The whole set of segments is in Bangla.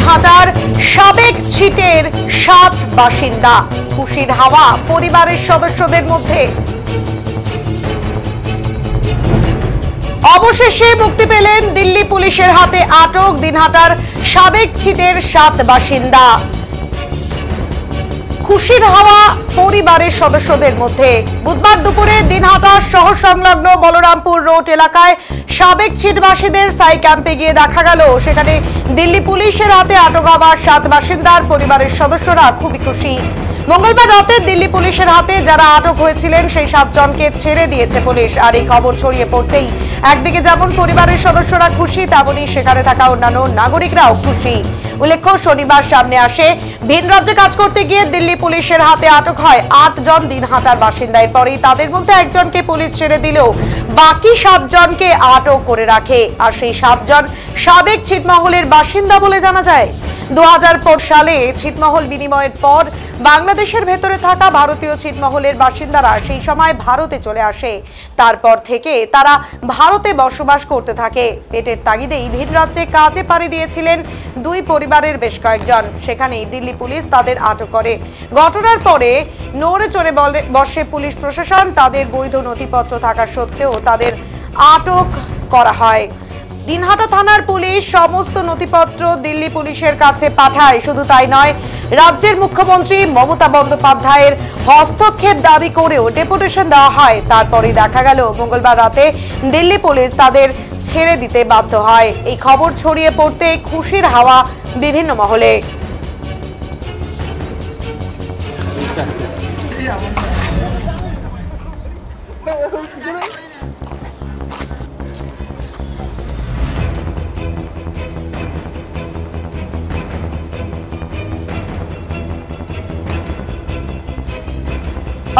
দিনহাটার সাবেক ছিটের 7 বাসিন্দা। খুশির হাওয়া পরিবারের সদস্যদের মধ্যে। অবশেষে মুক্তি পেলেন দিল্লি পুলিশের হাতে আটক দিনহাটার সাবেক ছিটের 7 বাসিন্দা। খুশির হাওয়া পরিবারের সদস্যদের মধ্যে। বুধবার দুপুরে দিনহাটা শহর সংলগ্ন বলরামপুর রোড এলাকায় সাবেক ছিটবাসীদের স্থায়ী ক্যাম্পে গিয়ে দেখা গেল সেখানে দিল্লি পুলিশের হাতে আটক হওয়া 7 বাসিন্দার পরিবারের সদস্যরা খুবই খুশি। মঙ্গলবার রাতে দিল্লি পুলিশের হাতে যারা আটক হয়েছিলেন সেই 7 জনকে ছেড়ে দিয়েছে পুলিশ। আর এই খবর ছড়িয়ে পড়তেই একদিকে যেমন পরিবারের সদস্যরা খুশি, তেমনই সেখানে থাকা অন্যান্য নাগরিকরাও খুশি। উল্লেখ্য, শনিবার সামনে আসে ভিন রাজ্যে কাজ করতে গিয়ে দিল্লি পুলিশের হাতে আটক হয় 8 জন দিনহাটার বাসিন্দা। এরপরেই তাদের মধ্যে একজনকে পুলিশ ছেড়ে দিলেও বাকি 7 জনকে আটক করে রাখে। আর সেই 7 জন সাবেক ছিটমহলের বাসিন্দা বলে জানা যায়। 2004 সালে ছিটমহল বিনিময়ের পর বাংলাদেশের ভেতরে থাকা ভারতীয় ছিটমহলের বাসিন্দারা সেই সময় ভারতে চলে আসে। তারপর থেকে তারা ভারতে বসবাস করতে থাকে। পেটের তাগিদেই ভিন রাজ্যে কাজে পাড়ি দিয়েছিলেন 2 পরিবারের বেশ কয়েকজন। সেখানেই দিল্লি পুলিশ তাদের আটক করে। ঘটনার পরে নড়ে চড়ে বসে পুলিশ প্রশাসন। তাদের বৈধ নথিপত্র থাকা সত্ত্বেও তাদের আটক করা হয়। দিনহাটা থানার পুলিশ সমস্ত নথিপত্র দিল্লি পুলিশের কাছে পাঠায়। শুধু তাই নয়, রাজ্যের মুখ্যমন্ত্রী মমতা বন্দ্যোপাধ্যায়ের হস্তক্ষেপ দাবি করেও ডেপুটেশন দেওয়া হয়। তারপরেই দেখা গেল মঙ্গলবার রাতে দিল্লি পুলিশ তাদের ছেড়ে দিতে বাধ্য হয়। এই খবর ছড়িয়ে পড়তে খুশির হাওয়া বিভিন্ন মহলে।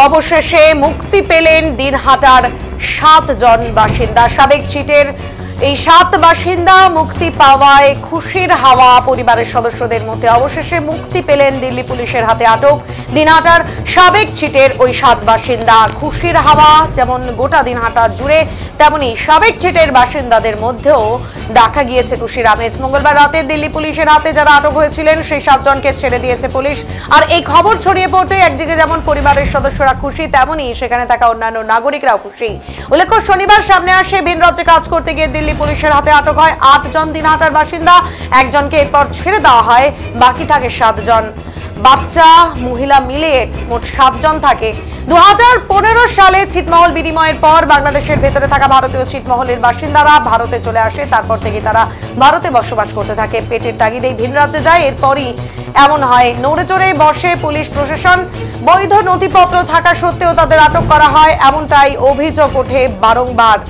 অবশেষে মুক্তি পেলেন দিনহাটার 7 জন বাসিন্দা। সাবেক ছিটের এই 7 বাসিন্দা মুক্তি পাওয়ায় খুশির হাওয়া পরিবারের সদস্যদের মধ্যে। অবশেষে মুক্তি পেলেন দিল্লি পুলিশের হাতে আটক দিনহাটার সাবেক ছিটের ওই 7 বাসিন্দা। খুশির হাওয়া যেমন গোটা দিনহাটা জুড়ে, তেমনি সাবেক ছিটের বাসিন্দাদের মধ্যেও দেখা গিয়েছে খুশির আমেজ। মঙ্গলবার রাতে দিল্লি পুলিশের হাতে যারা আটক হয়েছিলেন সেই 7 জনকে ছেড়ে দিয়েছে পুলিশ। আর এই খবর ছড়িয়ে পড়তে একদিকে যেমন পরিবারের সদস্যরা খুশি, তেমনি সেখানে থাকা অন্যান্য নাগরিকরাও খুশি। উল্লেখ্য, শনিবার সামনে আসে ভিন রাজ্যে কাজ করতে গিয়ে দিল্লি পুলিশের হাতে আটক হয় 8 জন দিনহাটার বাসিন্দা। একজনকে এরপর ছেড়ে দেওয়া হয়, বাকি থাকে 7 জন। বাচ্চা মহিলা মিলিয়ে মোট 7 জন থাকে। 2015 সালে ছিটমহল বিনিময়ের পর বাংলাদেশের ভেতরে থাকা ভারতীয় ছিটমহলের বাসিন্দারা ভারতে চলে আসে। তারপর থেকে তারা ভারতে বসবাস করতে থাকে। পেটের তাগিদেই ভিন রাজ্যে যায়। এরপরই এমন হয়, নড়ে চড়ে বসে পুলিশ প্রশাসন। বৈধ নথিপত্র থাকা সত্ত্বেও তাদের আটক করা হয়, এমনটাই অভিযোগ ওঠে বারংবার।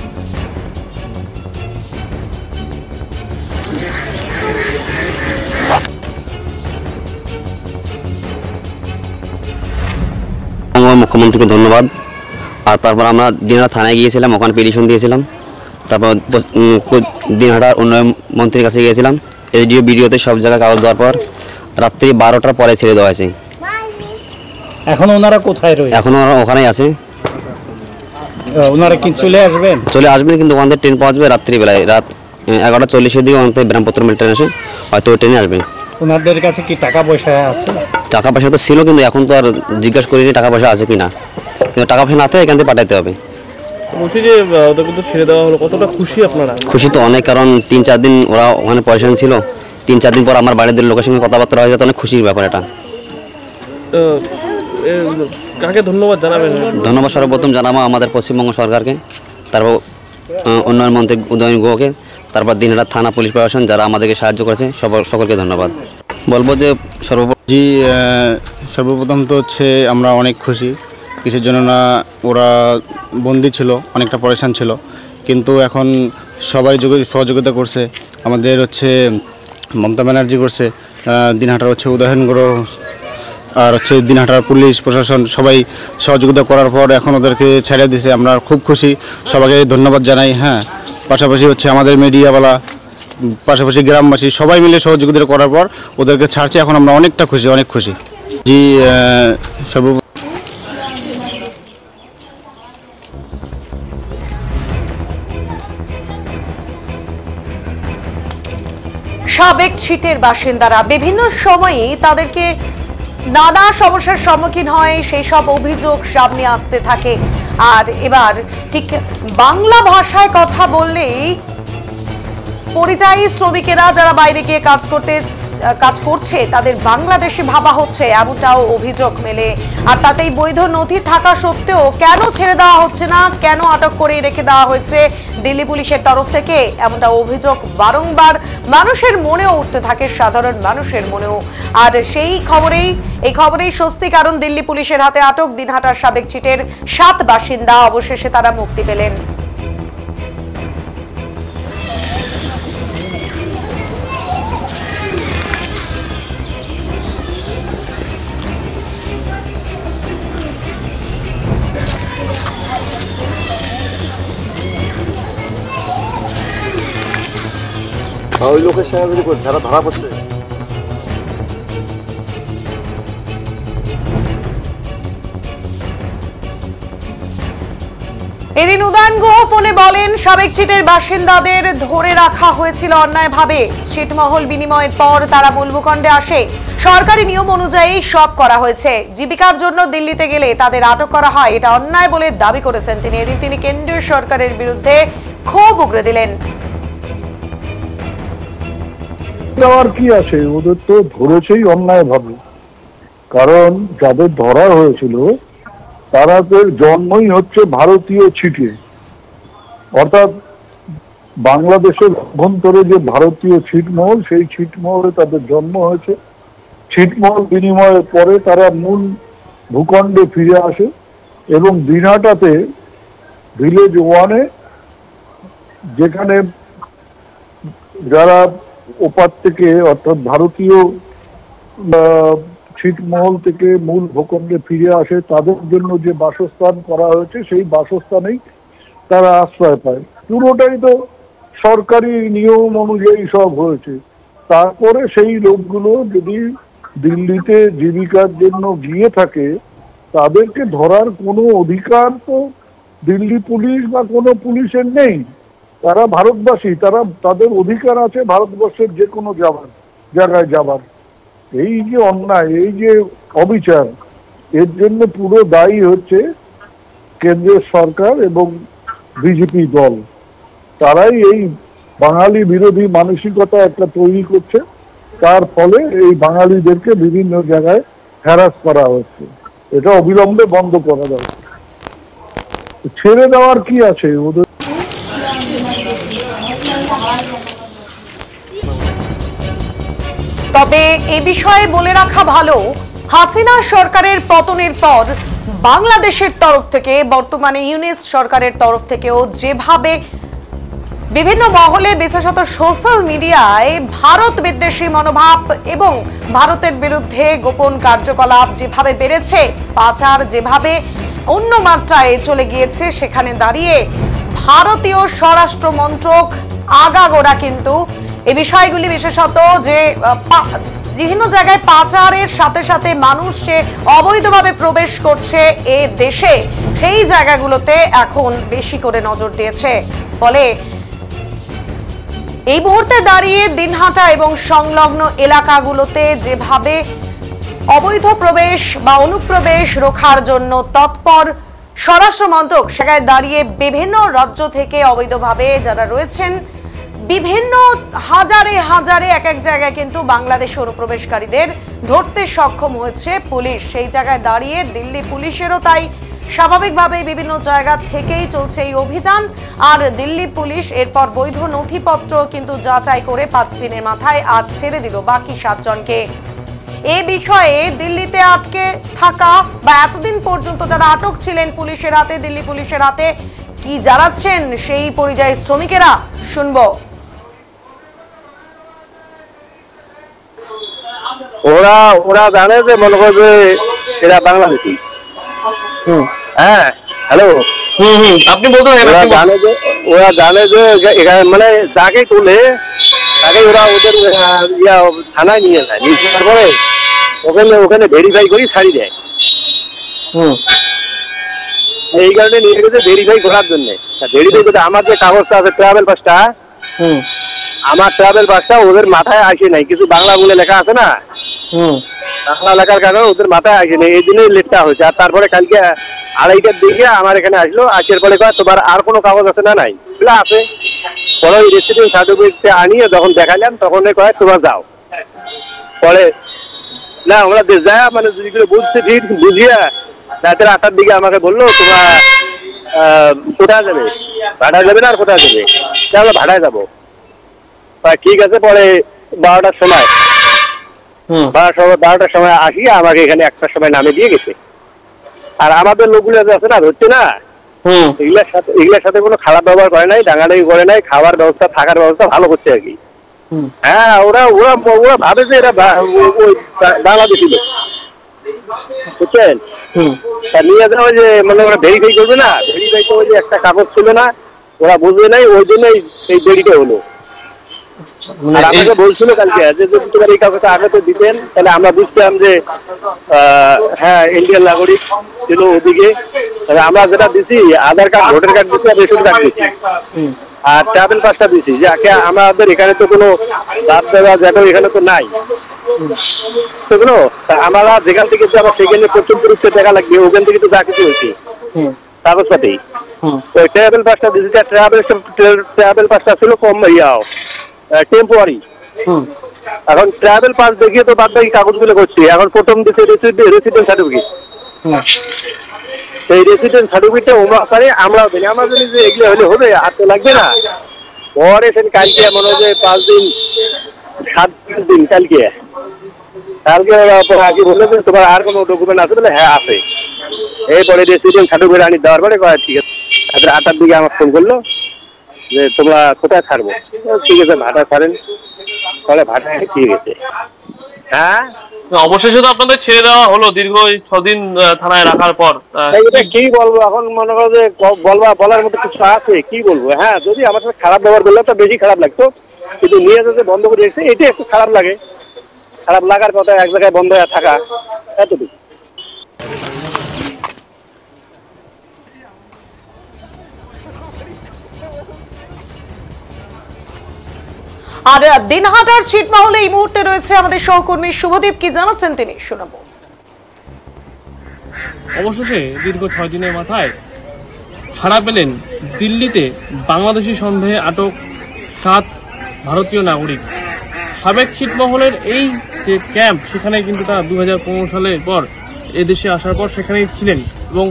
মুখ্যমন্ত্রীকে ধন্যবাদ। আর তারপর আমরা দিনহাটা থানায় গিয়েছিলাম, ওখানে পিটিশন দিয়েছিলাম। তারপর দিনহাটার উন্নয়ন মন্ত্রীর কাছে গিয়েছিলাম। এসডিও বিডিওতে সব জায়গায় কাগজ দেওয়ার পর রাত্রি 12টার পরে ছেড়ে দেওয়া হয়েছে। এখন ওনারা কোথায় রয়েছে? এখন ওরা ওখানেই আছে। ওনারা কি চলে আসবেন? চলে আসবেন, কিন্তু ওখান থেকে ট্রেন পৌঁছবে রাত্রিবেলায়। রাত 11:40-এর দিকে ওখান থেকে ব্রহ্মপুত্র মেল ট্রেন আসে, হয়তো ওই ট্রেনে আসবে। ওনাদের কাছে কি টাকা পয়সা আছে? টাকা পয়সা তো ছিল, কিন্তু এখন তো আর জিজ্ঞাসা করিনি টাকা পয়সা আছে কিনা। কিন্তু টাকা পয়সা না থাকে এখান থেকে পাঠাতে হবে। বলছি যে ওদেরকে তো ছেড়ে দেওয়া হলো, কতটা খুশি আপনারা? খুশি তো অনেক, কারণ 3-4 দিন ওরা ওখানে পয়সা ছিল। 3-4 দিন পর আমার বাড়ির লোকের সঙ্গে কথাবার্তা হয়ে যেত, অনেক খুশির ব্যাপার এটা। কাকে ধন্যবাদ জানাবেন? ধন্যবাদ সর্বপ্রথম জানাবো আমাদের পশ্চিমবঙ্গ সরকারকে, তারপর উন্নয়ন মন্ত্রী উদয়ন গুহকে, তারপর দিনহাটা থানা পুলিশ প্রশাসন যারা আমাদেরকে সাহায্য করেছে, সকলকে ধন্যবাদ। বলবো যে সর্বপ্রথম তো হচ্ছে আমরা অনেক খুশি। কিসের জন্য না, ওরা বন্দি ছিল, অনেকটা পরেশান ছিল, কিন্তু এখন সবাই সহযোগিতা করছে। আমাদের হচ্ছে মমতা ব্যানার্জি করছে, দিনহাটার হচ্ছে উদয়ন গুহ আর হচ্ছে দিনহাটার পুলিশ প্রশাসন সবাই সহযোগিতা করার পর এখন ওদেরকে ছেড়ে দিয়েছে। আমরা খুব খুশি, সবাইকে ধন্যবাদ জানাই। হ্যাঁ, পাশাপাশি হচ্ছে আমাদের মিডিয়াওয়ালা, পাশাপাশি গ্রামবাসী সবাই মিলে সহযোগিতা করার পর ওদেরকে ছাড়ছে। এখন আমরা অনেকটা খুশি, অনেক খুশি। সাবেক ছিটের বাসিন্দারা বিভিন্ন সময়ে তাদেরকে নানা সমস্যার সম্মুখীন হয়, সেই সব অভিযোগ সামনে আসতে থাকে। আর এবার ঠিক বাংলা ভাষায় কথা বললেই পরিযায়ী শ্রমিকেরা যারা বাইরে গিয়ে কাজ করছে তাদের বাংলাদেশে ভাবা হচ্ছে, এমনটাও অভিযোগ মেলে। আর তাতেই বৈধ নথি থাকা সত্ত্বেও কেন ছেড়ে দেওয়া হচ্ছে না, কেন আটক করে রেখে দেওয়া হয়েছে দিল্লি পুলিশের তরফ থেকে, এমনটা অভিযোগ বারংবার মানুষের মনেও উঠতে থাকে, সাধারণ মানুষের মনেও। আর এই খবরেই স্বস্তি, কারণ দিল্লি পুলিশের হাতে আটক দিনহাটার সাবেক ছিটের 7 বাসিন্দা। অবশেষে তারা মুক্তি পেলেন। ওই লোকের সাহায্য করে যারা ধরা পড়ছে। এদিন উদয়ন গুহ ফোনে বলেন, সাবেক ছিটের বাসিন্দাদের ধরে রাখা হয়েছিল অন্যায়ভাবে। ছিটমহল বিনিময়ের পর তারা মূল ভূখণ্ডে আসে। সরকারি নিয়ম অনুযায়ী সব করা হয়েছে। জীবিকার জন্য দিল্লিতে গেলে তাদের আটক করা হয়, এটা অন্যায় বলে দাবি করেছেন তিনি। এদিন তিনি কেন্দ্রীয় সরকারের বিরুদ্ধে ক্ষোভ উগরে দিলেন। দেওয়ার কি আছে, ওদের তো ধরেছেই অন্যায় ভাবে। কারণ যাদের ধরা হয়েছিল তাদের জন্মই হচ্ছে ভারতীয় ছিটে, অর্থাৎ বাংলাদেশের অভ্যন্তরে যে ভারতীয় ছিটমহল, সেই ছিটমহলে তাদের জন্ম হয়েছে। ছিটমহল বিনিময়ের পরে তারা মূল ভূখণ্ডে ফিরে আসে এবং দিনহাটাতে ভিলেজ 1-এ, যেখানে যারা ওপার থেকে অর্থাৎ ভারতীয় ছিটমহল থেকে মূল ভূখণ্ডে ফিরে আসে, তাদের জন্য যে বাসস্থান করা হয়েছে সেই বাসস্থানেই তারা আশ্রয় পায়। পুরোটাই তো সরকারি নিয়ম অনুযায়ী সব হয়েছে। তারপরে সেই লোকগুলো যদি দিল্লিতে জীবিকার জন্য গিয়ে থাকে, তাদেরকে ধরার কোনো অধিকার তো দিল্লি পুলিশ বা কোনো পুলিশের নেই। তারা ভারতবাসী, তাদের অধিকার আছে ভারতবর্ষের যে কোনো জায়গায় যাবার। এই যে অন্যায়, এই যে অবিচার, এর জন্য পুরো দায়ী হচ্ছে কেন্দ্রীয় সরকার এবং বিজেপি দল। তারাই এই বাঙালি বিরোধী মানসিকতা একটা তৈরি করছে, তার ফলে এই বাঙালিদেরকে বিভিন্ন জায়গায় হ্যারাস করা হচ্ছে। এটা অবিলম্বে বন্ধ করা দরকার। ছেড়ে দেওয়ার কি আছে ওদের। তবে এ বিষয়ে বলে রাখা ভালো, হাসিনা সরকারের পতনের পর বাংলাদেশের তরফ থেকে, বর্তমানে ইউনিস সরকারের তরফ থেকেও যেভাবে বিভিন্ন মহলে, বিশেষত সোশ্যাল মিডিয়ায় ভারত বিদ্বেষী মনোভাব এবং ভারতের বিরুদ্ধে গোপন কার্যকলাপ যেভাবে বেড়েছে, পাচার যেভাবে অন্য মাত্রায় চলে গিয়েছে, সেখানে দাঁড়িয়ে ভারতীয় স্বরাষ্ট্র মন্ত্রক আগাগোড়া কিন্তু এই বিষয়গুলি, বিশেষত যে বিভিন্ন জায়গায় পাচারের সাথে সাথে মানুষ যে অবৈধভাবে প্রবেশ করছে এ দেশে, সেই জায়গাগুলোতে এখন বেশি করে নজর দিয়েছে। ফলে এই মুহূর্তে দাঁড়িয়ে দিনহাটা এবং সংলগ্ন এলাকাগুলোতে যেভাবে অবৈধ প্রবেশ বা অনুপ্রবেশ রোখার জন্য তৎপর স্বরাষ্ট্র মন্ত্রক, সেখানে দাঁড়িয়ে বিভিন্ন রাজ্য থেকে অবৈধভাবে যারা রয়েছেন, বিভিন্ন হাজারে এক এক জায়গায় কিন্তু বাংলাদেশে অনুপ্রবেশকারীদের ধরতে সক্ষম হয়েছে পুলিশ। সেই জায়গায় দাঁড়িয়ে দিল্লি পুলিশেরও তাই স্বাভাবিকভাবে বিভিন্ন জায়গা থেকেই চলছে এই অভিযান। আর দিল্লি পুলিশ এরপর বৈধ নথিপত্র কিন্তু যাচাই করে 5 দিনের মাথায় আজ ছেড়ে দিল বাকি 7 জনকে। এ বিষয়ে দিল্লিতে আটকে থাকা বা এতদিন পর্যন্ত যারা আটক ছিলেন পুলিশের হাতে, দিল্লি পুলিশের হাতে, কি জানাচ্ছেন সেই পরিযায়ী শ্রমিকেরা, শুনবো। ওরা জানে যে, মনে করবে এরা বাংলাদেশি। হ্যাঁ, হ্যালো। আপনি বলতে ওরা জানে যে এখানে মানে যাকে তোলে তাকে ওরা ওদের থানায় নিয়ে যায়, নিয়ে যাওয়ার পরে ওখানে ভেরিফাই করি ছাড়ি দেয়। এই কারণে নিয়ে গেছে ভেরিফাই করার জন্য। ভেরিফাই করতে আমার যে কাগজটা আছে, ট্রাভেল পাসটা, আমার ট্রাভেল বাসটা ওদের মাথায় আসে নাই, কিছু বাংলা বলে লেখা আছে না, বাংলা লেখার কারণে ওদের মাথায় আসে নাই, এই জন্যই লেটটা হয়েছে। আর তারপরে কালকে 2:30টার দিকে আমার এখানে আসলো, আসার পরে কয় তোমার আর কোনো কাগজ আছে না? নাই, আছে। পরে ওই রেসিডেন্স সার্টিফিকেটটা আনিয়ে যখন দেখালাম তখন কয় তোমার যাও। পরে না আমরা যা মানে যেগুলো বুঝতে ঠিক বুঝিয়া রাতের 8টার দিকে আমাকে বললো তোমার কোথায় যাবে, ভাড়ায় যাবে না আর কোথায় যাবে? তাহলে ভাড়ায় যাবো। ঠিক আছে। পরে 12টার সময় 12টার সময় আসিয়া আমাকে এখানে 1টার সময় নামে দিয়ে গেছে। আর আমাদের লোকগুলো আছে না, ধরছে না, এগুলোর সাথে কোনো খারাপ ব্যবহার করে নাই, ডাঙাডাঙি করে নাই, খাওয়ার ব্যবস্থা থাকার ব্যবস্থা ভালো করছে আর কি। হ্যাঁ, ওরা ওরা ওরা ভাবে যে এরা বাংলাদেশি লোক, বুঝছেন? নিয়ে যাওয়া যে মানে ওরা ভেরিফাই করবে না, ভেরিফাই করে যে একটা কাগজ ছিল না, ওরা বুঝবে নাই, ওই জন্যই এই দেরিটা হলো। আর আমাকে বলছিল কালকে যে যদি তোমার এই কাগজটা আগে তো দিতেন তাহলে আমরা বুঝতাম যে হ্যাঁ ইন্ডিয়ান নাগরিক ছিল ওদিকে। আমরা যেটা দিছি আধার কার্ড, ভোটার কার্ড দিচ্ছি আর রেশন কার্ড দিচ্ছি আর ট্রাভেল পাসটা দিচ্ছি, যাকে আমাদের এখানে তো কোনো বাদ দেওয়া যেটা এখানে তো নাই সেগুলো। আমরা যেখান থেকে আবার সেখানে প্রচুর পুরুষকে দেখা লাগবে, ওখান থেকে তো যা কিছু হয়েছে কাগজপাতেই ওই ট্রাভেল পাসটা দিচ্ছি। ট্রাভেল পাসটা ছিল কম ইয়াও টেম্পোরারি। এখন ট্রাভেল পাস দেখিয়ে তো বাদ বাকি কাগজগুলো করছি। এখন প্রথম দিচ্ছে রেসিডেন্ট সার্টিফিকেট, সেই রেসিডেন্ট সার্টিফিকেটটা আমরাও দিই। আমরা জানি যে এগুলো হলে হবে, আর তো লাগবে না। পরে কালকে মনে হয় যে 5 দিন 7 দিন কালকে আগে বললো যে তোমার আর কোনো ডকুমেন্ট আছে বলে? হ্যাঁ আছে। এরপরে রেসিডেন্ট সার্টিফিকেট আনি দেওয়ার পরে ঠিক আছে। 8টার দিকে আমার ফোন করলো যে তোমরা কোথায় ছাড়বো? ঠিক আছে ভাটা ছাড়েন। তাহলে ভাটা ঠিক আছে। হ্যাঁ, অবশেষে তো আপনাদের ছেড়ে দেওয়া হলো দীর্ঘ 6 দিন থানায় রাখার পর। কি বলবো এখন, মনে করো যে বলার মতো কিছু আছে? কি বলবো? হ্যাঁ, যদি আমার সাথে খারাপ ব্যবহার করলে তো বেশি খারাপ লাগতো, কিন্তু নিয়ে যেতে বন্ধ করে রেখেছে, এটা একটু খারাপ লাগে। খারাপ লাগার কথা, এক জায়গায় বন্ধ হয়ে থাকা, এতটুকু। আর দিনহাটার ছিটমহলে এই মুহূর্তে রয়েছে আমাদের সহকর্মী শুভদীপ, কি জানাচ্ছেন তিনি শোনাবো। অবশেষে দীর্ঘ 6 দিনের মাথায় ছাড়া পেলেন দিল্লিতে বাংলাদেশি সন্দেহে আটক 7 ভারতীয় নাগরিক। সাবেক ছিটমহলের এই যে ক্যাম্প, সেখানে কিন্তু তারা 2015 সালের পর এদেশে আসার পর সেখানেই ছিলেন এবং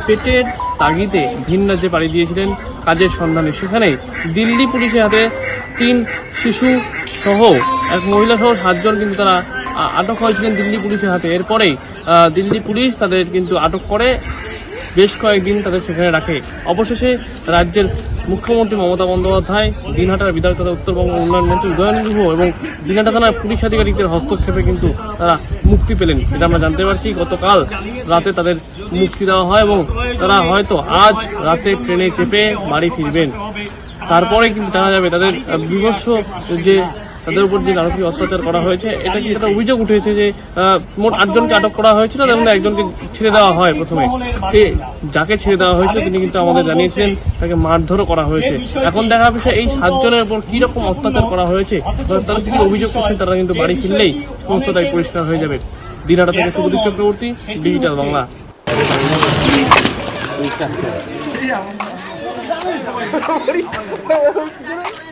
পেটের তাগিদে ভিন রাজ্যে পাড়ি দিয়েছিলেন কাজের সন্ধানে। সেখানে দিল্লি পুলিশের হাতে 3 শিশু সহ এক মহিলা সহ 7 জন কিন্তু তারা আটক হয়েছিলেন দিল্লি পুলিশের হাতে। এরপরেই দিল্লি পুলিশ তাদের কিন্তু আটক করে বেশ কয়েকদিন তাদের সেখানে রাখে। অবশেষে রাজ্যের মুখ্যমন্ত্রী মমতা বন্দ্যোপাধ্যায়, দিনহাটার বিধায়ক তথা উত্তরবঙ্গ উন্নয়ন মন্ত্রী উদয়ন গুহ এবং দিনহাটা থানার পুলিশ আধিকারিকদের হস্তক্ষেপে কিন্তু তারা মুক্তি পেলেন। এটা আমরা জানতে পারছি। গতকাল রাতে তাদের মুক্তি দেওয়া হয় এবং তারা হয়তো আজ রাতে ট্রেনে চেপে বাড়ি ফিরবেন। তারপরে কিন্তু জানা যাবে তাদের বিভৎস যে তাদের উপর যে নারকীয় অত্যাচার করা হয়েছে। এটা কিন্তু একটা অভিযোগ উঠেছে যে মোট 8 জনকে আটক করা হয়েছিল, তার মধ্যে একজনকে ছেড়ে দেওয়া হয়। প্রথমে যাকে ছেড়ে দেওয়া হয়েছে তিনি কিন্তু আমাদের জানিয়েছিলেন তাকে মারধরও করা হয়েছে। এখন দেখা বিষয় এই 7 জনের উপর কি রকম অত্যাচার করা হয়েছে, তারা কি অভিযোগ করছেন, তারা কিন্তু বাড়ি ফিরলেই সমস্তটাই পরিষ্কার হয়ে যাবে। দিনহাটা থেকে শুভদীপ চক্রবর্তী, ডিজিটাল বাংলা। What